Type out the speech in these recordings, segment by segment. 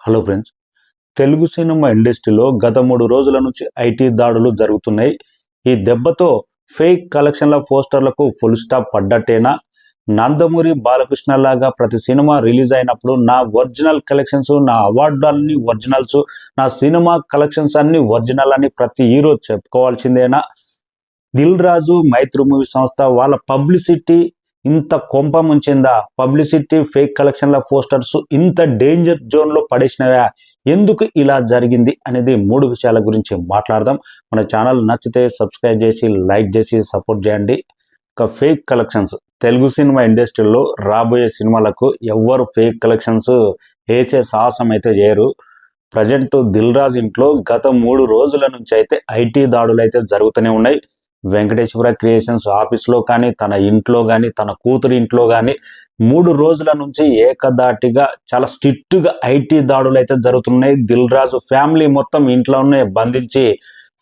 Hello friends, Telugu cinema ఇండస్ట్రీలో గత 3 రోజుల నుంచి ఐటీ దాడులు జరుగుతున్నాయి. ఈ దెబ్బతో ఫేక్ కలెక్షన్ల పోస్టర్లకు ఫుల్ స్టాప్ పడ్డట్టేనా? నందమూరి బాలకృష్ణ లాగా ప్రతి సినిమా రిలీజ్ అయినప్పుడు నా ఒరిజినల్ కలెక్షన్స్, నా అవార్డులన్నీ ఒరిజినల్స్, నా సినిమా కలెక్షన్స్ అన్ని ఒరిజినల్ అని ప్రతి హీరో చెప్పుకోవాల్సిందేనా? దిల్ రాజు మైత్రి మూవీ సంస్థ వాళ్ళ పబ్లిసిటీ ఇంత కొంప ముంచిందా? పబ్లిసిటీ ఫేక్ కలెక్షన్ల పోస్టర్స్ ఇంత డేంజర్ జోన్లో పడేసినవా? ఎందుకు ఇలా జరిగింది అనేది 3 విషయాల గురించి మాట్లాడదాం. మన ఛానల్ నచ్చితే సబ్స్క్రైబ్ చేసి లైక్ చేసి సపోర్ట్ చేయండి. ఒక ఫేక్ కలెక్షన్స్ తెలుగు సినిమా ఇండస్ట్రీలో రాబోయే సినిమాలకు ఎవ్వరు ఫేక్ కలెక్షన్స్ వేసే సాహసం అయితే చేయరు. ప్రజెంట్ దిల్ రాజు ఇంట్లో గత 3 రోజుల నుంచి అయితే ఐటీ దాడులు అయితే జరుగుతూనే ఉన్నాయి. వెంకటేశ్వర క్రియేషన్స్ ఆఫీస్లో కానీ, తన ఇంట్లో కానీ, తన కూతురి ఇంట్లో కానీ 3 రోజుల నుంచి ఏకదాటిగా చాలా స్ట్రిక్ట్గా ఐటీ దాడులు అయితే జరుగుతున్నాయి. దిల్ రాజు ఫ్యామిలీ మొత్తం ఇంట్లోనే బంధించి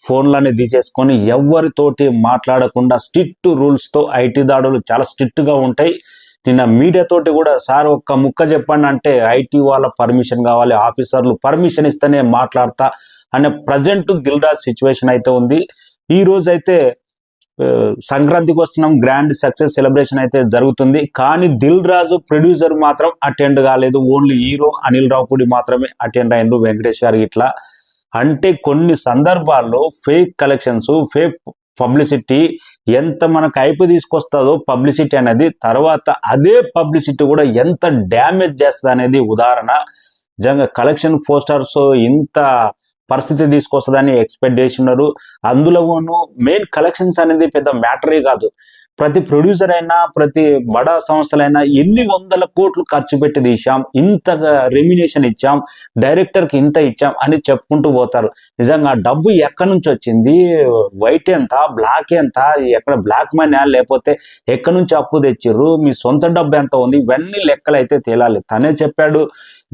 ఫోన్లన్నీ తీసేసుకొని ఎవరితోటి మాట్లాడకుండా స్ట్రిక్ట్ రూల్స్తో ఐటీ దాడులు చాలా స్ట్రిక్ట్గా ఉంటాయి. నిన్న మీడియాతోటి కూడా సార్ ఒక్క ముక్క చెప్పండి అంటే ఐటీ వాళ్ళ పర్మిషన్ కావాలి, ఆఫీసర్లు పర్మిషన్ ఇస్తేనే మాట్లాడతా అనే ప్రజెంట్ దిల్ రాజు సిచ్యువేషన్ అయితే ఉంది. ఈ రోజు అయితే సంక్రాంతికి వస్తున్నాం, గ్రాండ్ సక్సెస్ సెలబ్రేషన్ అయితే జరుగుతుంది. కానీ దిల్ రాజు ప్రొడ్యూసర్ మాత్రం అటెండ్ కాలేదు. ఓన్లీ హీరో అనిల్ రావుపూడి మాత్రమే అటెండ్ అయ్యిండు. వెంకటేష్ గారు ఇట్లా అంటే కొన్ని సందర్భాల్లో ఫేక్ కలెక్షన్స్, ఫేక్ పబ్లిసిటీ ఎంత మనకు హైప్ తీసుకొస్తుందో పబ్లిసిటీ అనేది, తర్వాత అదే పబ్లిసిటీ కూడా ఎంత డ్యామేజ్ చేస్తుంది అనేది ఉదాహరణ. నిజంగా కలెక్షన్ పోస్టర్స్ ఇంత పరిస్థితి తీసుకొస్తుందని ఎక్స్పెక్ట్ చేస్తున్నారు. అందులోనూ మెయిన్ కలెక్షన్స్ అనేది పెద్ద మ్యాటరే కాదు. ప్రతి ప్రొడ్యూసర్ అయినా, ప్రతి బడా సంస్థలైనా ఎన్ని వందల కోట్లు ఖర్చు పెట్టి తీసాం, ఇంత రెమ్యునేషన్ ఇచ్చాం, డైరెక్టర్కి ఇంత ఇచ్చాం అని చెప్పుకుంటూ పోతారు. నిజంగా డబ్బు ఎక్కడి నుంచి వచ్చింది, వైట్ ఎంత, బ్లాక్ ఎంత, ఎక్కడ బ్లాక్ మనీ లేకపోతే ఎక్కడి నుంచి అప్పు తెచ్చిర్రు, మీ సొంత డబ్బు ఎంత ఉంది, ఇవన్నీ లెక్కలు అయితే తేలాలి. తనే చెప్పాడు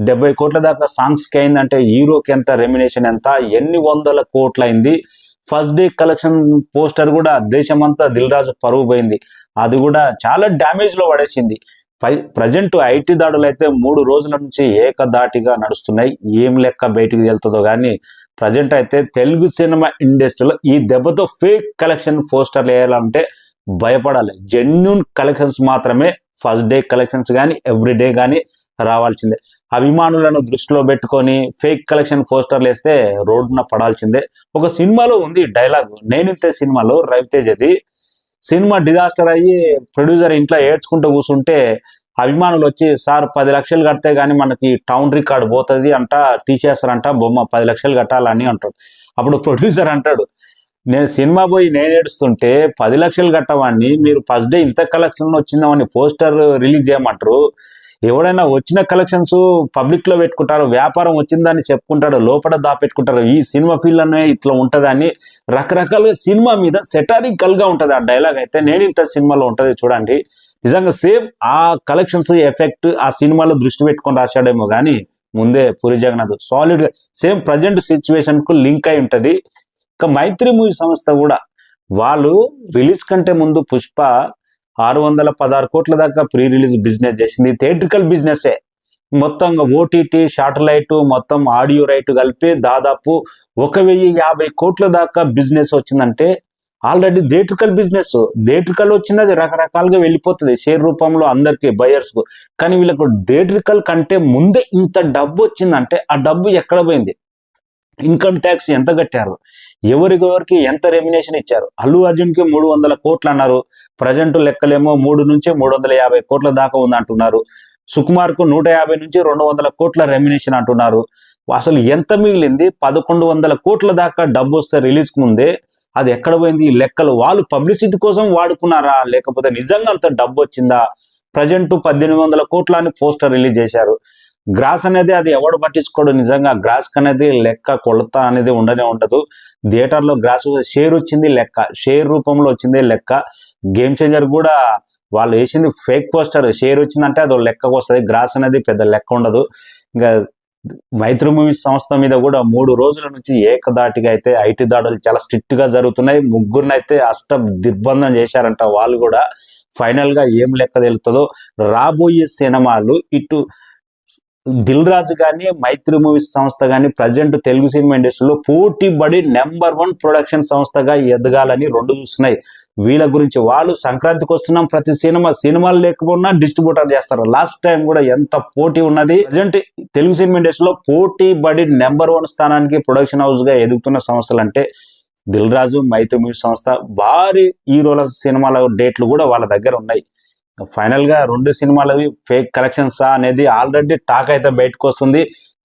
70 కోట్ల దాకా సాంగ్స్కి అయిందంటే హీరోకి ఎంత రెమ్యునేషన్ ఎంత, ఎన్ని వందల కోట్లు అయింది. ఫస్ట్ డే కలెక్షన్ పోస్టర్ కూడా దేశమంతా దిల్ రాజు పరువు పోయింది. అది కూడా చాలా డ్యామేజ్ లో పడేసింది. ప్రజెంట్ ఐటీ దాడులు అయితే 3 రోజుల నుంచి ఏకదాటిగా నడుస్తున్నాయి. ఏం లెక్క బయటికి వెళ్తుందో కానీ ప్రజెంట్ అయితే తెలుగు సినిమా ఇండస్ట్రీలో ఈ దెబ్బతో ఫేక్ కలెక్షన్ పోస్టర్లు వేయాలంటే భయపడాలి. జెన్యూన్ కలెక్షన్స్ మాత్రమే ఫస్ట్ డే కలెక్షన్స్ కానీ ఎవ్రీడే కానీ రావాల్సిందే. అభిమానులను దృష్టిలో పెట్టుకొని ఫేక్ కలెక్షన్ పోస్టర్లు వేస్తే రోడ్డున పడాల్సిందే. ఒక సినిమాలో ఉంది డైలాగ్, నేనింతే సినిమాలో రవితేజది. సినిమా డిజాస్టర్ అయ్యి ప్రొడ్యూసర్ ఇంట్లో ఏడ్చుకుంటూ కూర్చుంటే అభిమానులు వచ్చి సార్ 10 లక్షలు కడితే కానీ మనకి టౌన్ రికార్డ్ పోతుంది అంట, తీసేస్తారంట బొమ్మ, 10 లక్షలు కట్టాలని అంటాడు. అప్పుడు ప్రొడ్యూసర్ అంటాడు, నేను సినిమా పోయి నేను ఏడుస్తుంటే 10 లక్షలు కట్టవాడిని, మీరు ఫస్ట్ డే ఇంత కలెక్షన్ వచ్చిందామని పోస్టర్ రిలీజ్ చేయమంటారు. ఎవడైనా వచ్చిన కలెక్షన్స్ పబ్లిక్ లో పెట్టుకుంటారు, వ్యాపారం వచ్చిందని చెప్పుకుంటాడు, లోపల దాపెట్టుకుంటారు. ఈ సినిమా ఫీల్డ్ అనే ఇట్లా ఉంటదని రకరకాలుగా సినిమా మీద సెటారికల్ గా ఉంటది ఆ డైలాగ్. అయితే నేను ఇంత సినిమాలో ఉంటది చూడండి. నిజంగా సేమ్ ఆ కలెక్షన్స్ ఎఫెక్ట్ ఆ సినిమాలో దృష్టి పెట్టుకొని రాశాడేమో కానీ ముందే పూరి జగన్నాథ్ సాలిడ్ గా సేమ్ ప్రజెంట్ సిచ్యువేషన్ కు లింక్ అయి ఉంటది. ఇక మైత్రి మూవీ సంస్థ కూడా వాళ్ళు రిలీజ్ కంటే ముందు పుష్ప 616 కోట్ల దాకా ప్రీ రిలీజ్ బిజినెస్ చేసింది. థియేట్రికల్ బిజినెస్ మొత్తం ఓటీటీ, శాటిలైట్, మొత్తం ఆడియో రైట్ కలిపి దాదాపు 1050 కోట్ల దాకా బిజినెస్ వచ్చిందంటే ఆల్రెడీ థియేట్రికల్ బిజినెస్. థియేట్రికల్ వచ్చినది రకరకాలుగా వెళ్ళిపోతుంది షేర్ రూపంలో అందరికి బయర్స్ కు. కానీ వీళ్ళకు థియేట్రికల్ కంటే ముందే ఇంత డబ్బు వచ్చిందంటే ఆ డబ్బు ఎక్కడ పోయింది? ఇన్కమ్ ట్యాక్స్ ఎంత కట్టారు, ఎవరికి ఎంత రెమ్యునేషన్ ఇచ్చారు? అల్లు అర్జున్కి 300 కోట్లు అన్నారు, ప్రజెంట్ లెక్కలేమో 3 నుంచి 350 కోట్ల దాకా ఉందంటున్నారు. సుకుమార్కు 150 నుంచి 200 కోట్ల రెమ్యునేషన్ అంటున్నారు. అసలు ఎంత మిగిలింది? 1100 కోట్ల దాకా డబ్బు వస్తే రిలీజ్ ముందే అది ఎక్కడ పోయింది? ఈ లెక్కలు వాళ్ళు పబ్లిసిటీ కోసం వాడుకున్నారా, లేకపోతే నిజంగా అంత డబ్బు వచ్చిందా? ప్రజెంట్ 1800 కోట్ల అని పోస్టర్ రిలీజ్ చేశారు. గ్రాస్ అనేది అది ఎవడు పట్టించుకోడు. నిజంగా గ్రాస్ అనేది లెక్క కొలత అనేది ఉండనే ఉండదు. థియేటర్లో గ్రాస్ షేర్ వచ్చింది లెక్క, షేర్ రూపంలో వచ్చింది లెక్క. గేమ్ చేంజర్ కూడా వాళ్ళు వేసింది ఫేక్ పోస్టర్, షేర్ వచ్చిందంటే అది లెక్కకు వస్తుంది. గ్రాస్ అనేది పెద్ద లెక్క ఉండదు. ఇంకా మైత్రి మూవీస్ సంస్థ మీద కూడా 3 రోజుల నుంచి ఏకదాటిగా అయితే ఐటీ దాడులు చాలా స్ట్రిక్ట్ గా జరుగుతున్నాయి. ముగ్గురిని అయితే దిగ్బంధం చేశారంట. వాళ్ళు కూడా ఫైనల్ గా ఏం లెక్క తెలుస్తుందో. రాబోయే సినిమాలు ఇటు దిల్ రాజు కానీ మైత్రి మూవీస్ సంస్థ కానీ ప్రజెంట్ తెలుగు సినిమా ఇండస్ట్రీలో పోటీ పడి నెంబర్ 1 ప్రొడక్షన్ సంస్థగా ఎదగాలని రెండు చూస్తున్నాయి. వీళ్ళ గురించి వాళ్ళు సంక్రాంతికి వస్తున్నాం, ప్రతి సినిమాలు లేకపోయినా డిస్ట్రిబ్యూటర్ చేస్తారు. లాస్ట్ టైం కూడా ఎంత పోటీ ఉన్నది. ప్రజెంట్ తెలుగు సినిమా ఇండస్ట్రీలో పోటీ పడి నెంబర్ 1 స్థానానికి ప్రొడక్షన్ హౌస్ గా ఎదుగుతున్న సంస్థలు అంటే దిల్ రాజు, మైత్రి మూవీస్ సంస్థ. భారీ హీరోల సినిమాల డేట్లు కూడా వాళ్ళ దగ్గర ఉన్నాయి. ఫైనల్ గా 2 సినిమాలవి ఫేక్ కలెక్షన్స్ అనేది ఆల్రెడీ టాక్ అయితే బయటకు వస్తుంది.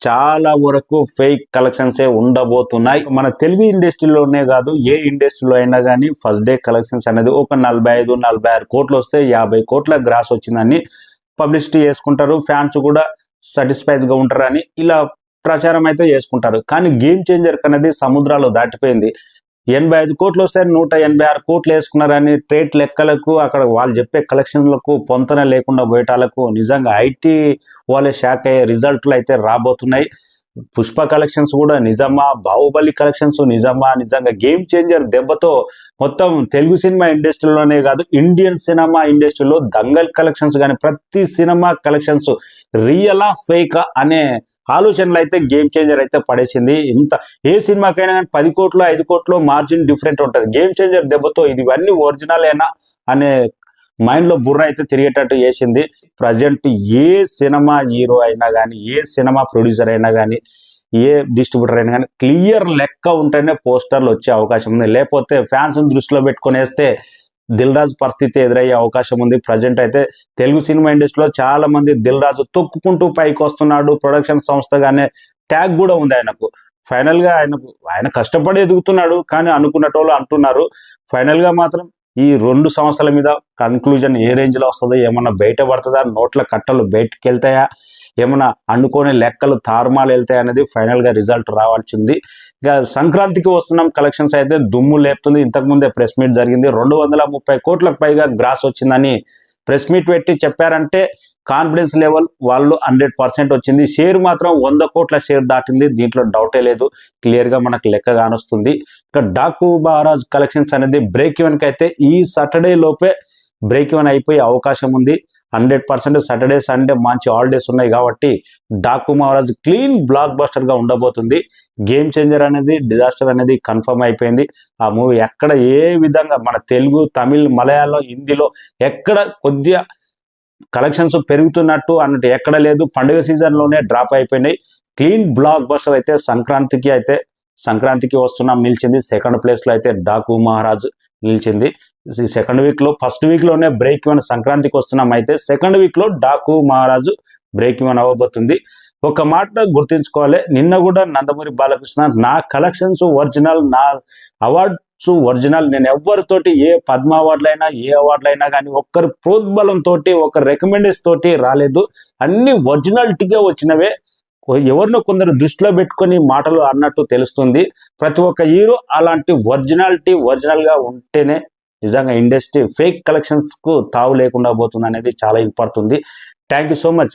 చాలా వరకు ఫేక్ కలెక్షన్సే ఉండబోతున్నాయి. మన తెలుగు ఇండస్ట్రీలోనే కాదు, ఏ ఇండస్ట్రీలో అయినా కానీ ఫస్ట్ డే కలెక్షన్స్ అనేది ఒక 45-46 కోట్లు వస్తే 50 కోట్ల గ్రాస్ వచ్చిందని పబ్లిసిటీ చేసుకుంటారు. ఫ్యాన్స్ కూడా సాటిస్ఫైడ్ గా ఉంటారని ఇలా ప్రచారం అయితే చేసుకుంటారు. కానీ గేమ్ చేంజర్ అనేది సముద్రాలు దాటిపోయింది. 85 కోట్లు వస్తే 186 కోట్లు వేసుకున్నారని ట్రేట్ లెక్కలకు అక్కడ వాళ్ళు చెప్పే కలెక్షన్లకు పొంతన లేకుండా పోయేటాలకు నిజంగా ఐటీ వాళ్ళే షాక్ అయ్యే రిజల్ట్లు అయితే రాబోతున్నాయి. పుష్ప కలెక్షన్స్ కూడా నిజమా, బాహుబలి కలెక్షన్స్ నిజమా, నిజంగా గేమ్ చేంజర్ దెబ్బతో మొత్తం తెలుగు సినిమా ఇండస్ట్రీలోనే కాదు ఇండియన్ సినిమా ఇండస్ట్రీలో దంగల్ కలెక్షన్స్ కానీ ప్రతి సినిమా కలెక్షన్స్ రియలా ఫేకా అనే ఆలోచనలు అయితే గేమ్ చేంజర్ అయితే పడేసింది. ఇంత ఏ సినిమాకైనా కానీ 10 కోట్లు 5 కోట్లు మార్జిన్ డిఫరెంట్ ఉంటుంది. గేమ్ చేంజర్ దెబ్బతో ఇవన్నీ ఒరిజినలేనా అనే మైండ్ లో బుర్ర అయితే తిరిగేటట్టు చేసింది. ప్రజెంట్ ఏ సినిమా హీరో అయినా కానీ, ఏ సినిమా ప్రొడ్యూసర్ అయినా కానీ, ఏ డిస్ట్రిబ్యూటర్ అయినా కానీ క్లియర్ లెక్క ఉంటేనే పోస్టర్లు వచ్చే అవకాశం ఉంది. లేకపోతే ఫ్యాన్స్ దృష్టిలో పెట్టుకుని వేస్తే దిల్ రాజు పరిస్థితి ఎదురయ్యే అవకాశం ఉంది. ప్రజెంట్ అయితే తెలుగు సినిమా ఇండస్ట్రీలో చాలా మంది దిల్ రాజు తొక్కుకుంటూ పైకి వస్తున్నాడు, ప్రొడక్షన్ సంస్థగానే ట్యాగ్ కూడా ఉంది ఆయనకు. ఫైనల్ గా ఆయన కష్టపడి ఎదుగుతున్నాడు, కానీ అనుకున్నటోళ్ళు అంటున్నారు. ఫైనల్ గా మాత్రం ఈ 2 సంవత్సరాల మీద కన్క్లూజన్ ఏ రేంజ్ లో వస్తుందో, ఏమన్నా బయట పడుతుందా, నోట్ల కట్టలు బయటకు వెళ్తాయా, ఏమన్నా అనుకోని లెక్కలు తారుమాలు వెళ్తాయి అనేది ఫైనల్ గా రిజల్ట్ రావాల్సింది. ఇక సంక్రాంతికి వస్తున్నాం కలెక్షన్స్ అయితే దుమ్ము లేపుతుంది. ఇంతకుముందే ప్రెస్ మీట్ జరిగింది. 230 కోట్లకు పైగా గ్రాస్ వచ్చిందని ప్రెస్ మీట్ పెట్టి చెప్పారంటే కాన్ఫిడెన్స్ లెవెల్ వాళ్ళు 100% వచ్చింది. షేర్ మాత్రం 100 కోట్ల షేర్ దాటింది. దీంట్లో డౌటే లేదు. క్లియర్ గా మనకు లెక్క కానొస్తుంది. ఇక డాకు మహారాజ్ కలెక్షన్స్ అనేది బ్రేక్ ఈవెన్ కి అయితే ఈ సాటర్డే లోపే బ్రేక్ ఈవెన్ అయిపోయే అవకాశం ఉంది. 100% సాటర్డే సండే మంచి హాలిడేస్ ఉన్నాయి కాబట్టి Daaku Maharaj clean block buster గా ఉండబోతుంది. గేమ్ చేంజర్ అనేది డిజాస్టర్ అనేది కన్ఫర్మ్ అయిపోయింది. ఆ మూవీ ఎక్కడ ఏ విధంగా మన తెలుగు, తమిళ్, మలయాళం, హిందీలో ఎక్కడ కొద్దిగా కలెక్షన్స్ పెరుగుతున్నట్టు అన్నట్టు ఎక్కడ లేదు. పండుగ సీజన్ లోనే డ్రాప్ అయిపోయినాయి. క్లీన్ బ్లాక్ బస్టర్ అయితే సంక్రాంతికి వస్తున్నాం నిలిచింది. సెకండ్ ప్లేస్ లో అయితే డాకు మహారాజ్ నిలిచింది. సెకండ్ వీక్ లో, ఫస్ట్ వీక్ లోనే బ్రేక్ ఈవెన్ సంక్రాంతికి వస్తున్నాం అయితే సెకండ్ వీక్ లో డాకు మహారాజు బ్రేక్ ఈవెన్ అవ్వబోతుంది. ఒక మాట గుర్తించుకోవాలి, నిన్న కూడా నందమూరి బాలకృష్ణ నా కలెక్షన్స్ ఒరిజినల్, నా అవార్డ్స్ ఒరిజినల్, నేను ఎవరితోటి ఏ పద్మ అవార్డులైనా ఏ అవార్డులైనా కానీ ఒక్కరి ప్రోద్బలంతో ఒక రికమెండేషన్ తోటి రాలేదు, అన్ని ఒరిజినాలిటీగా వచ్చినవే. ఎవరినో కొందరు దృష్టిలో పెట్టుకొని మాటలు అన్నట్టు తెలుస్తుంది. ప్రతి ఒక్క హీరో అలాంటి ఒరిజినల్ గా ఉంటేనే నిజంగా ఇండస్ట్రీ ఫేక్ కలెక్షన్స్ కు తావు లేకుండా పోతుంది అనేది చాలా important. Thank you so much.